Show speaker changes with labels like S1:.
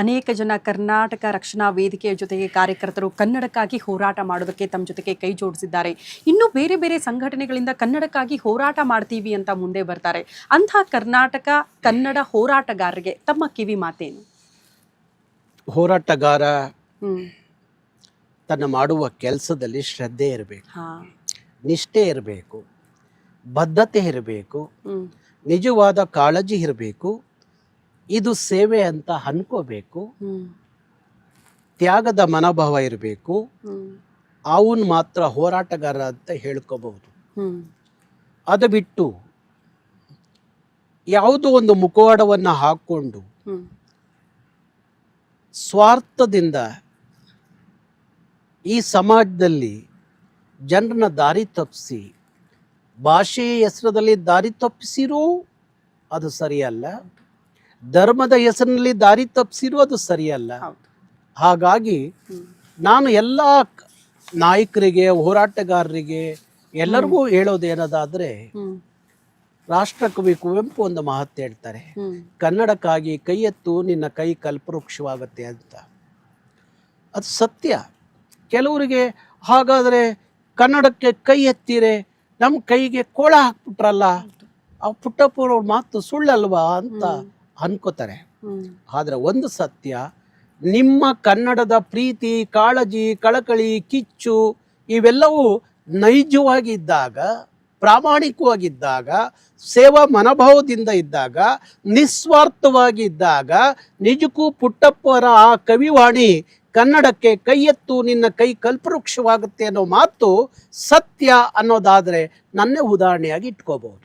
S1: ಅನೇಕ ಜನ ಕರ್ನಾಟಕ ರಕ್ಷಣಾ ವೇದಿಕೆಯ ಜೊತೆಗೆ ಕಾರ್ಯಕರ್ತರು ಕನ್ನಡಕ್ಕಾಗಿ ಹೋರಾಟ ಮಾಡೋದಕ್ಕೆ ತಮ್ಮ ಜೊತೆಗೆ ಕೈ ಜೋಡಿಸಿದ್ದಾರೆ. ಇನ್ನೂ ಬೇರೆ ಬೇರೆ ಸಂಘಟನೆಗಳಿಂದ ಕನ್ನಡಕ್ಕಾಗಿ ಹೋರಾಟ ಮಾಡ್ತೀವಿ ಅಂತ ಮುಂದೆ ಬರ್ತಾರೆ. ಅಂಥ ಕರ್ನಾಟಕ ಕನ್ನಡ ಹೋರಾಟಗಾರರಿಗೆ ತಮ್ಮ ಕಿವಿ ಮಾತೇನು?
S2: ಹೋರಾಟಗಾರ ತನ್ನ ಮಾಡುವ ಕೆಲಸದಲ್ಲಿ ಶ್ರದ್ಧೆ ಇರಬೇಕು, ನಿಷ್ಠೆ ಇರಬೇಕು, ಬದ್ಧತೆ ಇರಬೇಕು, ನಿಜವಾದ ಕಾಳಜಿ ಇರಬೇಕು. ಇದು ಸೇವೆ ಅಂತ ಅನ್ಕೋಬೇಕು, ತ್ಯಾಗದ ಮನೋಭಾವ ಇರಬೇಕು. ಅವನು ಮಾತ್ರ ಹೋರಾಟಗಾರ ಅಂತ ಹೇಳ್ಕೋಬಹುದು. ಅದು ಬಿಟ್ಟು ಯಾವುದೋ ಒಂದು ಮುಖವಾಡವನ್ನು ಹಾಕೊಂಡು ಸ್ವಾರ್ಥದಿಂದ ಈ ಸಮಾಜದಲ್ಲಿ ಜನರನ್ನ ದಾರಿ ತಪ್ಪಿಸಿ, ಭಾಷೆಯ ಹೆಸರಲ್ಲಿ ದಾರಿ ತಪ್ಪಿಸಿರೂ ಅದು ಸರಿಯಲ್ಲ, ಧರ್ಮದ ಹೆಸರಿನಲ್ಲಿ ದಾರಿ ತಪ್ಪಿಸಿರೂ ಅದು ಸರಿಯಲ್ಲ. ಹಾಗಾಗಿ ನಾನು ಎಲ್ಲ ನಾಯಕರಿಗೆ, ಹೋರಾಟಗಾರರಿಗೆ ಎಲ್ಲರಿಗೂ ಹೇಳೋದೇನದಾದ್ರೆ, ರಾಷ್ಟ್ರಕವಿ ಕುವೆಂಪು ಒಂದು ಮಾತು ಹೇಳ್ತಾರೆ, ಕನ್ನಡಕ್ಕಾಗಿ ಕೈ ಎತ್ತು ನಿನ್ನ ಕೈ ಕಲ್ಪವೃಕ್ಷವಾಗುತ್ತೆ ಅಂತ. ಅದು ಸತ್ಯ. ಕೆಲವರಿಗೆ ಹಾಗಾದರೆ ಕನ್ನಡಕ್ಕೆ ಕೈ ಎತ್ತಿರೆ ನಮ್ಮ ಕೈಗೆ ಕೋಳ ಹಾಕ್ಬಿಟ್ರಲ್ಲ, ಆ ಪುಟ್ಟಪ್ಪವ್ರ ಮಾತು ಸುಳ್ಳಲ್ವಾ ಅಂತ ಅನ್ಕೋತಾರೆ. ಆದರೆ ಒಂದು ಸತ್ಯ, ನಿಮ್ಮ ಕನ್ನಡದ ಪ್ರೀತಿ, ಕಾಳಜಿ, ಕಳಕಳಿ, ಕಿಚ್ಚು ಇವೆಲ್ಲವೂ ನೈಜವಾಗಿದ್ದಾಗ, ಪ್ರಾಮಾಣಿಕವಾಗಿದ್ದಾಗ, ಸೇವಾ ಮನೋಭಾವದಿಂದ ಇದ್ದಾಗ, ನಿಸ್ವಾರ್ಥವಾಗಿದ್ದಾಗ, ನಿಜಕ್ಕೂ ಪುಟ್ಟಪ್ಪರ ಆ ಕವಿವಾಣಿ ಕನ್ನಡಕ್ಕೆ ಕೈ ಎತ್ತು ನಿನ್ನ ಕೈ ಕಲ್ಪವೃಕ್ಷವಾಗುತ್ತೆ ಅನ್ನೋ ಮಾತು ಸತ್ಯ ಅನ್ನೋದಾದರೆ ನನ್ನೇ ಉದಾಹರಣೆಯಾಗಿ ಇಟ್ಕೋಬಹುದು.